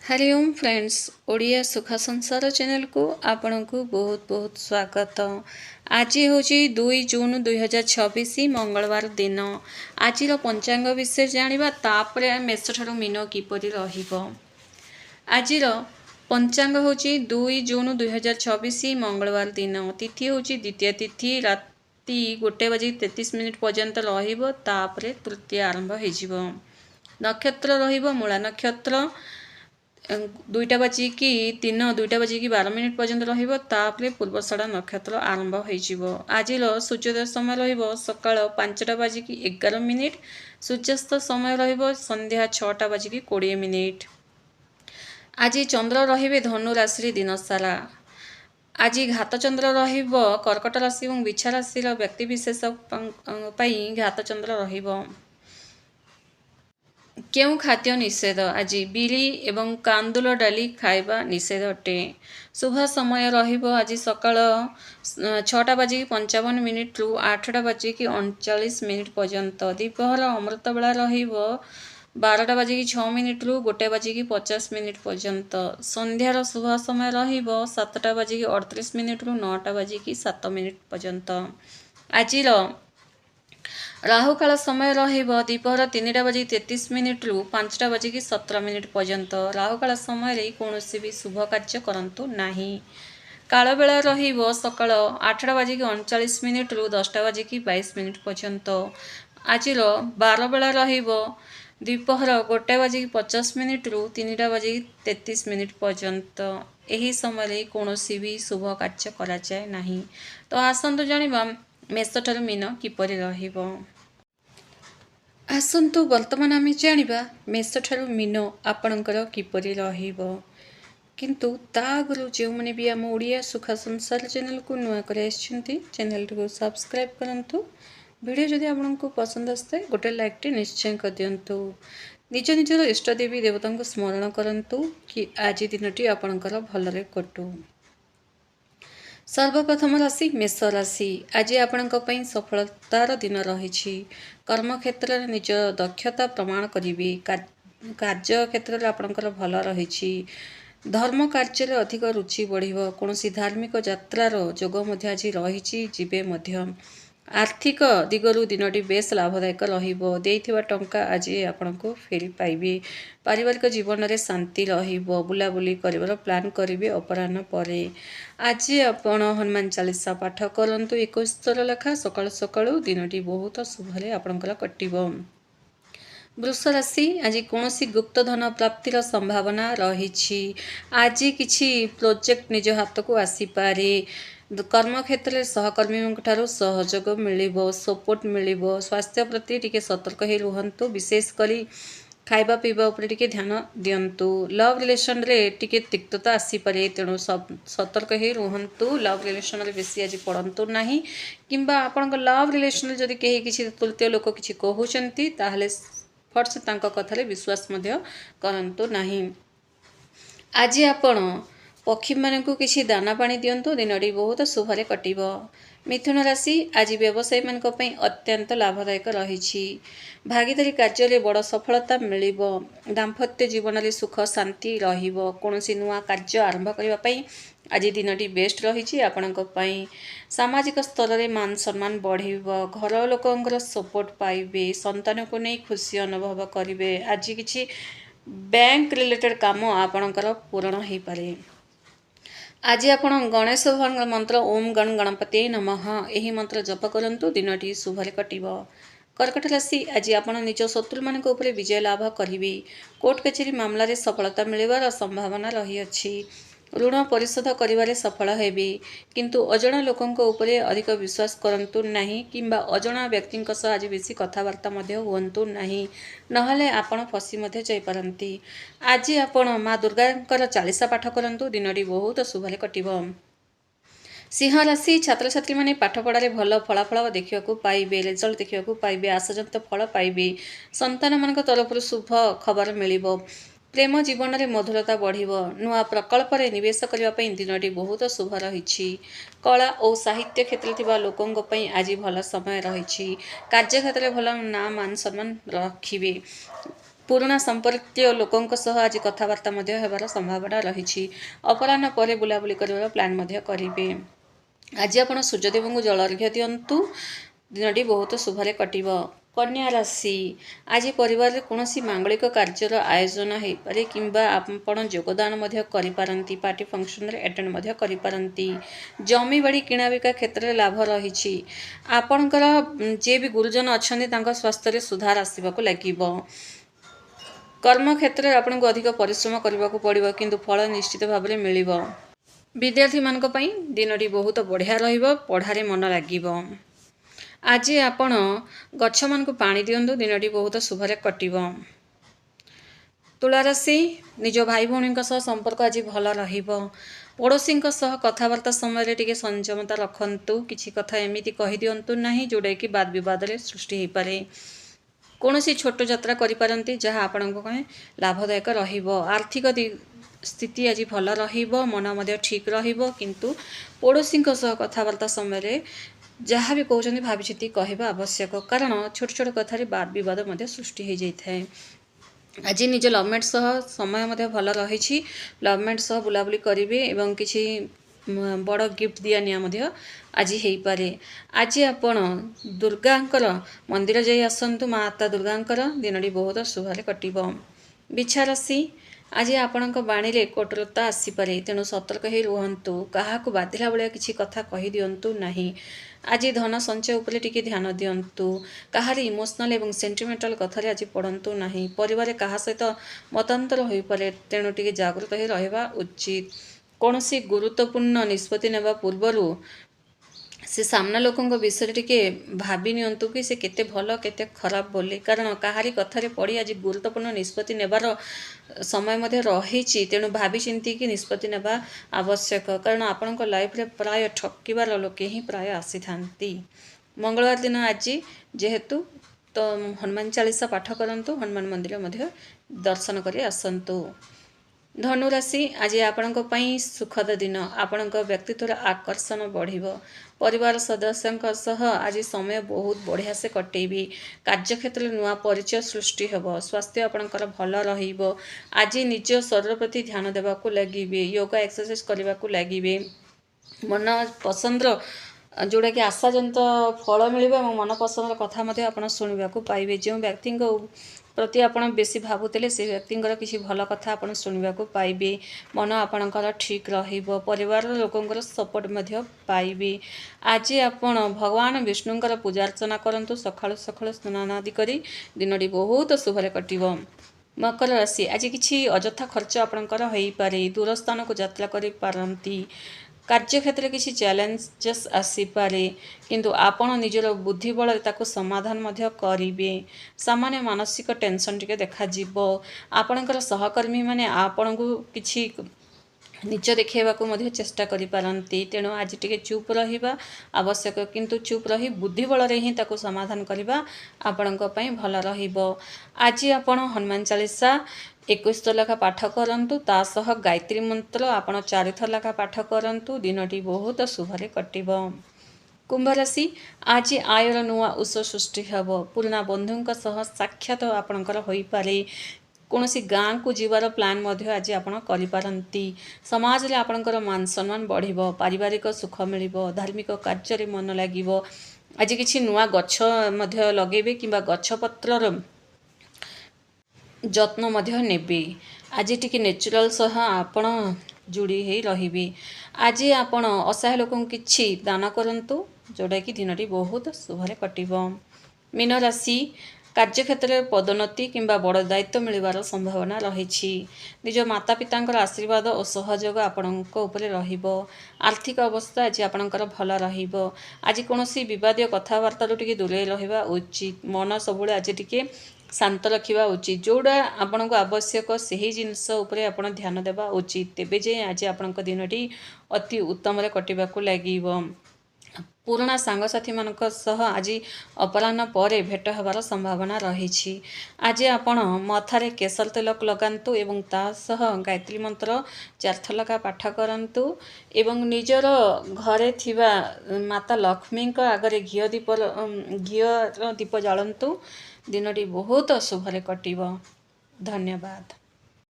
Hariom friends Odia सुख संसार channel को आपण को बहुत बहुत स्वागत। आज हूँ 2 जून 2026 मंगलवार दिन। आज पंचांग विषय जाना तापर मेष ठारू मीन किपरि रहिबो। आज पंचांग हूँ 2 जून 2026 मंगलवार दिन। तिथि हूँ द्वितीय तिथि राति 1:33 पर्यंत रहिबो। तापर तृतीय आरंभ हो। नक्षत्र रहिबो मूला नक्षत्र 2टा बाजिकी 3 2टा बाजिकी 12 पर्यंत रहिबो। तापर पूर्वषाढ़ा नक्षत्र आरंभ हो। आज सूर्योदय समय रहिबो सकाळ 5टा बाजिकी 11। सूर्यास्त समय रहिबो संध्या 6टा बाजिकी 20। आज चंद्र रहिबे धनु राशि दिन सारा। आज घात चंद्र रहिबो कर्कट राशि और बिछा राशि व्यक्ति विशेष घात चंद्र रहिबो। केउ खाद्य निषेध। आज बिरी एवं कांदुल डाली खाइबा निषेध अटे। शुभ समय रहिबो आज सकाळ 6टा बाजिकी 55 रु 8टा बाजिकी 39 पर्यंत। दीपहर अमृत बेला रहिबो 12टा बाजिकी 6 रु 1 बाजिकी 50 पर्यंत। संध्यार शुभ समय रहिबो 7टा बाजिकी 38 रु 9टा बाजिकी 7 पर्यंत। आज राहुकाल समय रहिबो दीपहर 3टा बाजिकी 33 रु 5टा बाजिकी 17 पर्यंत। राहुकाल समय रे कौनसी भी शुभ कार्य करंतु नाही। काल बेला रहिबो सकाळ 8टा बाजिकी 39 रु 10टा बाजिकी 22 पर्यंत। आज बार बेला रहिबो दीपहर 1टा बाजिकी 50 रु 3टा बाजिकी 33 पर्यंत। एही समय रे कौनसी भी शुभ कार्य करा जाय नाही। तो आसंतु जानिबा मेष ठारू मीन किपरि रहिबो। आसंतु वर्तमान आम जानिबा मेष ठारू मीन आपणकर किपरि रहिबो। किंतु ता आगु जो मैंने भी आम ओडिया सुख संसार चैनल को नुआ कर चैनल को सब्सक्राइब करंतु। वीडियो जदि आपको पसंद आसते गोटे लाइक टे निश्चय कर दिंतु। निज निजर इष्टदेवी देवता को स्मरण करंतु कि आज दिनटी आपणकर भलरे कटू। सर्वप्रथम राशि मेष राशि। आज आपण सफलतार दिन रही। कर्म क्षेत्र में निज दक्षता प्रमाण करेंगे। कार्य क्षेत्र में आपणकर भल रही। धर्म कार्य अधिक रुचि बढ़। कौन धार्मिक यात्रार जोग आज रही जीवे मध्य। आर्थिक दिगरु दिनटी बेस लाभदायक रहिबो। टंका आज आपण को फेरी पाइबे। पारिवारिक जीवन में शांति रहिबो। बुलाबुली करिवार प्लान करेंगे अपराह्न परे। आज आपण हनुमान चालीसा पाठ करंतु 21 थर लेखा सकाळु सकाळु दिनटी बहुत शुभरे आपणकर कटिबो। वृष राशि। आज कौन गुप्त धन प्राप्तिर संभावना रही। आज किछि प्रोजेक्ट निज हाथ को आसीपारे। कर्म क्षेत्र में सहकर्मी ठारू सहयोग मिलिबो सपोर्ट मिलिबो। स्वास्थ्य प्रति टिके सतर्क ही रुहंतु। विशेषकर खाइबा पीवा उपरे टिके ध्यान दियंतु। लव रिलेशन रे टिके तिक्तता आसीपारे तेणु सतर्क ही रुहंतु। लव रिलेशन रे बेसी आज पड़ंतु नाही। किंबा आपन लव रिलेशन जदि केही किछि तृतीय लोक किछि कहउचंती ताहले फट से तांको कथाले विश्वास मध्य करंतु नाही। आज आपण पक्षी मानकु किछि दाना पानी दियंतु। दिनटी बहुत शुभरे कटिबो। मिथुन राशि। आज व्यवसायी मानक पई अत्यंत लाभदायक रही। भागीदारी कार्य रे बड़ सफलता मिलिबो। दाम्पत्य जीवन रे सुख शांति रहिबो। कोनोसी नुआ कार्य आरंभ करिबा पई आज दिनटी बेस्ट रही। आपणक पई सामाजिक स्तर रे मान सम्मान बढ़िबो। घर लोकंकर सपोर्ट पाइबे। संतान को नहीं खुशी अनुभव करिवे। आज किछि बैंक रिलेटेड काम आपणकर पूर्ण हो पारे। आज आपण गणेश भगवान मंत्र ओम गण गणपति नमः यही मंत्र जप करंतु। दिनटी शुभरे कटिबो। कर्कट राशि। आज आपण निज शत्रु मानक उपरे विजय लाभ करिवे। कोर्ट कचेरी मामला रे सफलता मिलिबार संभावना रही अछि। ऋण परिशोध करिवारे सफल हेबे। किंतु अजणा लोकंक उपरे अधिक विश्वास करंतु नाही। किंबा अजणा व्यक्तिंक सह आज बेसी कथावार्ता मध्य हुअंतु नाही। नहले आपण फसी मध्य जाई पारंती। आज आपण माँ दुर्गांकर चालीसा पाठ करंतु। दिनटी बहुत शुभरे कटिबो। सिंह राशि। छात्र छात्री माने पाठ पढ़ारे भल फलाफल देखा पाइबे। रिजल्ट देखा पाइबे। आशाजनक फल पाइबे। संतान मान तरफ शुभ खबर मिलिबो। प्रेम जीवन में मधुरता बढ़िबो। नुआ प्रकल्प रे निवेश करने दिनटी बहुत शुभ रही। कला और साहित्य क्षेत्र थिबा लोकंक पई आज भल समय रही। कार्य क्षेत्र में भल ना मान सम्मान रखिबे। ପୁରୁଣା ସମ୍ପର୍କୀୟ ଲୋକଙ୍କ ସହ ଆଜି କଥାବାର୍ତ୍ତା ମଧ୍ୟ ହେବାର ସମ୍ଭାବନା ରହିଛି। ଅପରାହ୍ନ ପରେ ବୁଲାବୁଲି କରିବାର ପ୍ଲାନ୍ ମଧ୍ୟ କରିବେ। ଆଜି ଆପଣ ସୂର୍ଯ୍ୟଦେବଙ୍କୁ ଜଳ ଅର୍ଘ୍ୟ ଦିଅନ୍ତୁ। ଦିନଟି ବହୁତ ଶୁଭରେ କଟିବ। କନ୍ୟା ରାଶି, ଆଜି ପରିବାରରେ କୌଣସି ମାଙ୍ଗଳିକ କାର୍ଯ୍ୟର ଆୟୋଜନ ହୋଇପାରେ କିମ୍ବା ଆପଣ ଯୋଗଦାନ ମଧ୍ୟ କରିପାରନ୍ତି। ପାର୍ଟି ଫଙ୍କସନରେ ଆଟେଣ୍ଡ ମଧ୍ୟ କରିପାରନ୍ତି। ଜମିବାଡ଼ି କିଣାବିକା କ୍ଷେତ୍ରରେ ଲାଭ ରହିଛି। ଆପଣଙ୍କର ଯିଏ ବି ଗୁରୁଜନ ଅଛନ୍ତି ତାଙ୍କ ସ୍ୱାସ୍ଥ୍ୟରେ ସୁଧାର ଆସିବାକୁ ଲାଗିବ। କର୍ମକ୍ଷେତ୍ରରେ ଆପଣଙ୍କୁ ଅଧିକ ପରିଶ୍ରମ କରିବାକୁ ପଡ଼ିବ, କିନ୍ତୁ ଫଳ ନିଶ୍ଚିତ ଭାବରେ ମିଳିବ। ବିଦ୍ୟାର୍ଥୀମାନଙ୍କ ପାଇଁ ଦିନଟି ବହୁତ ବଢ଼ିଆ ରହିବ। ପଢ଼ାରେ ମନ ଲାଗିବ। ଆଜି ଆପଣ ଗଛମାନଙ୍କୁ ପାଣି ଦିଅନ୍ତୁ। ଦିନଟି ବହୁତ ଶୁଭରେ କଟିବ। ତୁଳାରାଶି, ନିଜ ଭାଇ ଭଉଣୀଙ୍କ ସହ ସମ୍ପର୍କ ଆଜି ଭଲ ରହିବ। ପଡ଼ୋଶୀଙ୍କ ସହ କଥାବାର୍ତ୍ତା ସମୟରେ ଟିକେ ସଂଯମତା ରଖନ୍ତୁ। କିଛି କଥା ଏମିତି କହିଦିଅନ୍ତୁ ନାହିଁ ଯେଉଁଟାକି ବାଦ ବିବାଦରେ ସୃଷ୍ଟି ହୋଇପାରେ। କୌଣସି ଛୋଟ ଯାତ୍ରା କରିପାରନ୍ତି ଯାହା ଆପଣଙ୍କ ପାଇଁ ଲାଭଦାୟକ ରହିବ। ଆର୍ଥିକ ସ୍ଥିତି ଆଜି ଭଲ ରହିବ। ମନ ମଧ୍ୟ ଠିକ୍ ରହିବ, କିନ୍ତୁ ପଡ଼ୋଶୀଙ୍କ ସହ କଥାବାର୍ତ୍ତା ସମୟରେ ଯାହା ବି କହୁଛନ୍ତି ଭାବିଚିନ୍ତି କହିବା ଆବଶ୍ୟକ, କାରଣ ଛୋଟ ଛୋଟ କଥାରେ ବାଦ ବିବାଦ ମଧ୍ୟ ସୃଷ୍ଟି ହୋଇଯାଇଥାଏ। ଆଜି ନିଜ ଲଭ୍ମେଟ୍ ସହ ସମୟ ମଧ୍ୟ ଭଲ ରହିଛି। ଲଭ୍ମେଟ୍ ସହ ବୁଲାବୁଲି କରିବେ ଏବଂ କିଛି ବଡ଼ ଗିଫ୍ଟ ଦିଆ ନିଆ ମଧ୍ୟ ଆଜି ହେଇପାରେ। ଆଜି ଆପଣ ଦୁର୍ଗାଙ୍କର ମନ୍ଦିର ଯାଇ ଆସନ୍ତୁ। ମାତା ଦୁର୍ଗାଙ୍କର ଦିନଟି ବହୁତ ଶୁଭରେ କଟିବ। ବିଛା ରାଶି, ଆଜି ଆପଣଙ୍କ ବାଣୀରେ କଠୋରତା ଆସିପାରେ, ତେଣୁ ସତର୍କ ହୋଇ ରୁହନ୍ତୁ। କାହାକୁ ବାଧିଲା ଭଳିଆ କିଛି କଥା କହିଦିଅନ୍ତୁ ନାହିଁ। ଆଜି ଧନ ସଞ୍ଚୟ ଉପରେ ଟିକେ ଧ୍ୟାନ ଦିଅନ୍ତୁ। କାହାରି ଇମୋସନାଲ ଏବଂ ସେଣ୍ଟିମେଣ୍ଟାଲ କଥାରେ ଆଜି ପଡ଼ନ୍ତୁ ନାହିଁ। ପରିବାରରେ କାହା ସହିତ ମତାନ୍ତର ହୋଇପାରେ, ତେଣୁ ଟିକେ ଜାଗୃତ ହୋଇ ରହିବା ଉଚିତ। କୌଣସି ଗୁରୁତ୍ୱପୂର୍ଣ୍ଣ ନିଷ୍ପତ୍ତି ନେବା ପୂର୍ବରୁ ସେ ସାମ୍ନା ଲୋକଙ୍କ ବିଷୟରେ ଟିକେ ଭାବି ନିଅନ୍ତୁ କି ସେ କେତେ ଭଲ କେତେ ଖରାପ ବୋଲି, କାରଣ କାହାରି କଥାରେ ପଡ଼ି ଆଜି ଗୁରୁତ୍ୱପୂର୍ଣ୍ଣ ନିଷ୍ପତ୍ତି ନେବାର ସମୟ ମଧ୍ୟ ରହିଛି। ତେଣୁ ଭାବି ଚିନ୍ତିକି ନିଷ୍ପତ୍ତି ନେବା ଆବଶ୍ୟକ, କାରଣ ଆପଣଙ୍କ ଲାଇଫରେ ପ୍ରାୟ ଠକିବାର ଲୋକେ ହିଁ ପ୍ରାୟ ଆସିଥାନ୍ତି। ମଙ୍ଗଳବାର ଦିନ ଆଜି ଯେହେତୁ, ତ ହନୁମାନ ଚାଳିଶା ପାଠ କରନ୍ତୁ। ହନୁମାନ ମନ୍ଦିର ମଧ୍ୟ ଦର୍ଶନ କରି ଆସନ୍ତୁ। ଧନୁରାଶି, ଆଜି ଆପଣଙ୍କ ପାଇଁ ସୁଖଦ ଦିନ। ଆପଣଙ୍କ ବ୍ୟକ୍ତିତ୍ୱର ଆକର୍ଷଣ ବଢ଼ିବ। ପରିବାର ସଦସ୍ୟଙ୍କ ସହ ଆଜି ସମୟ ବହୁତ ବଢ଼ିଆ ସେ କଟେଇବେ। କାର୍ଯ୍ୟକ୍ଷେତ୍ରରେ ନୂଆ ପରିଚୟ ସୃଷ୍ଟି ହେବ। ସ୍ୱାସ୍ଥ୍ୟ ଆପଣଙ୍କର ଭଲ ରହିବ। ଆଜି ନିଜ ଶରୀର ପ୍ରତି ଧ୍ୟାନ ଦେବାକୁ ଲାଗିବେ। ୟୋଗା ଏକ୍ସରସାଇଜ କରିବାକୁ ଲାଗିବେ। ମନ ପସନ୍ଦର ଯେଉଁଟାକି ଆଶାଜନିତ ଫଳ ମିଳିବ ଏବଂ ମନ ପସନ୍ଦର କଥା ମଧ୍ୟ ଆପଣ ଶୁଣିବାକୁ ପାଇବେ। ଯେଉଁ ବ୍ୟକ୍ତିଙ୍କ ପ୍ରତି ଆପଣ ବେଶୀ ଭାବୁଥିଲେ ସେ ବ୍ୟକ୍ତିଙ୍କର କିଛି ଭଲ କଥା ଆପଣ ଶୁଣିବାକୁ ପାଇବେ। ମନ ଆପଣଙ୍କର ଠିକ୍ ରହିବ। ପରିବାରର ଲୋକଙ୍କର ସପୋର୍ଟ ମଧ୍ୟ ପାଇବେ। ଆଜି ଆପଣ ଭଗବାନ ବିଷ୍ଣୁଙ୍କର ପୂଜା ଅର୍ଚ୍ଚନା କରନ୍ତୁ। ସକାଳୁ ସକାଳୁ ସ୍ନାନ ଆଦି କରି ଦିନଟି ବହୁତ ଶୁଭରେ କଟିବ। ମକର ରାଶି, ଆଜି କିଛି ଅଯଥା ଖର୍ଚ୍ଚ ଆପଣଙ୍କର ହୋଇପାରେ। ଦୂର ସ୍ଥାନକୁ ଯାତ୍ରା କରିପାରନ୍ତି। କାର୍ଯ୍ୟକ୍ଷେତ୍ରରେ କିଛି ଚ୍ୟାଲେଞ୍ଜେସ୍ ଆସିପାରେ, କିନ୍ତୁ ଆପଣ ନିଜର ବୁଦ୍ଧି ବଳରେ ତାକୁ ସମାଧାନ ମଧ୍ୟ କରିବେ। ସାମାନ୍ୟ ମାନସିକ ଟେନସନ୍ ଟିକେ ଦେଖାଯିବ। ଆପଣଙ୍କର ସହକର୍ମୀମାନେ ଆପଣଙ୍କୁ କିଛି ନିଚ ଦେଖାଇବାକୁ ମଧ୍ୟ ଚେଷ୍ଟା କରିପାରନ୍ତି, ତେଣୁ ଆଜି ଟିକେ ଚୁପ୍ ରହିବା ଆବଶ୍ୟକ, କିନ୍ତୁ ଚୁପ୍ ରହି ବୁଦ୍ଧି ବଳରେ ହିଁ ତାକୁ ସମାଧାନ କରିବା ଆପଣଙ୍କ ପାଇଁ ଭଲ ରହିବ। ଆଜି ଆପଣ ହନୁମାନ ଚାଳିଶା 21 ଥର ଲେଖା ପାଠ କରନ୍ତୁ। ତା ସହ ଗାୟତ୍ରୀ ମନ୍ତ୍ର ଆପଣ 4 ଥର ଲେଖା ପାଠ କରନ୍ତୁ। ଦିନଟି ବହୁତ ଶୁଭରେ କଟିବ। କୁମ୍ଭ ରାଶି, ଆଜି ଆୟର ନୂଆ ଉତ୍ସ ସୃଷ୍ଟି ହେବ। ପୁରୁଣା ବନ୍ଧୁଙ୍କ ସହ ସାକ୍ଷାତ ଆପଣଙ୍କର ହୋଇପାରେ। କୌଣସି ଗାଁକୁ ଯିବାର ପ୍ଲାନ୍ ମଧ୍ୟ ଆଜି ଆପଣ କରିପାରନ୍ତି। ସମାଜରେ ଆପଣଙ୍କର ମାନ ସମ୍ମାନ ବଢ଼ିବ। ପାରିବାରିକ ସୁଖ ମିଳିବ। ଧାର୍ମିକ କାର୍ଯ୍ୟରେ ମନ ଲାଗିବ। ଆଜି କିଛି ନୂଆ ଗଛ ମଧ୍ୟ ଲଗାଇବେ କିମ୍ବା ଗଛପତ୍ରର ଯତ୍ନ ମଧ୍ୟ ନେବେ। ଆଜି ଟିକେ ନେଚୁରାଲ ସହ ଆପଣ ଯୋଡ଼ି ହୋଇ ରହିବେ। ଆଜି ଆପଣ ଅସହାୟ ଲୋକଙ୍କୁ କିଛି ଦାନ କରନ୍ତୁ, ଯେଉଁଟାକି ଦିନଟି ବହୁତ ଶୁଭରେ କଟିବ। ମୀନ ରାଶି, କାର୍ଯ୍ୟକ୍ଷେତ୍ରରେ ପଦୋନ୍ନତି କିମ୍ବା ବଡ଼ ଦାୟିତ୍ୱ ମିଳିବାର ସମ୍ଭାବନା ରହିଛି। ନିଜ ମାତା ପିତାଙ୍କର ଆଶୀର୍ବାଦ ଓ ସହଯୋଗ ଆପଣଙ୍କ ଉପରେ ରହିବ। ଆର୍ଥିକ ଅବସ୍ଥା ଆଜି ଆପଣଙ୍କର ଭଲ ରହିବ। ଆଜି କୌଣସି ବିବାଦୀୟ କଥାବାର୍ତ୍ତାରୁ ଟିକେ ଦୂରେଇ ରହିବା ଉଚିତ। ମନ ସବୁବେଳେ ଆଜି ଟିକେ ଶାନ୍ତ ରଖିବା ଉଚିତ। ଯେଉଁଟା ଆପଣଙ୍କୁ ଆବଶ୍ୟକ ସେହି ଜିନିଷ ଉପରେ ଆପଣ ଧ୍ୟାନ ଦେବା ଉଚିତ। ତେବେ ଯାଇ ଆଜି ଆପଣଙ୍କ ଦିନଟି ଅତି ଉତ୍ତମରେ କଟିବାକୁ ଲାଗିବ। ପୁରୁଣା ସାଙ୍ଗସାଥୀମାନଙ୍କ ସହ ଆଜି ଅପରାହ୍ନ ପରେ ଭେଟ ହେବାର ସମ୍ଭାବନା ରହିଛି। ଆଜି ଆପଣ ମଥାରେ କେଶର ତେଲ ଲଗାନ୍ତୁ ଏବଂ ତା ସହ ଗାୟତ୍ରୀ ମନ୍ତ୍ର 4 ଥର ଲେଖା ପାଠ କରନ୍ତୁ ଏବଂ ନିଜର ଘରେ ଥିବା ମାତା ଲକ୍ଷ୍ମୀଙ୍କ ଆଗରେ ଘିଅର ଦୀପ ଜାଳନ୍ତୁ। ଦିନଟି ବହୁତ ଶୁଭରେ କଟିବ। ଧନ୍ୟବାଦ।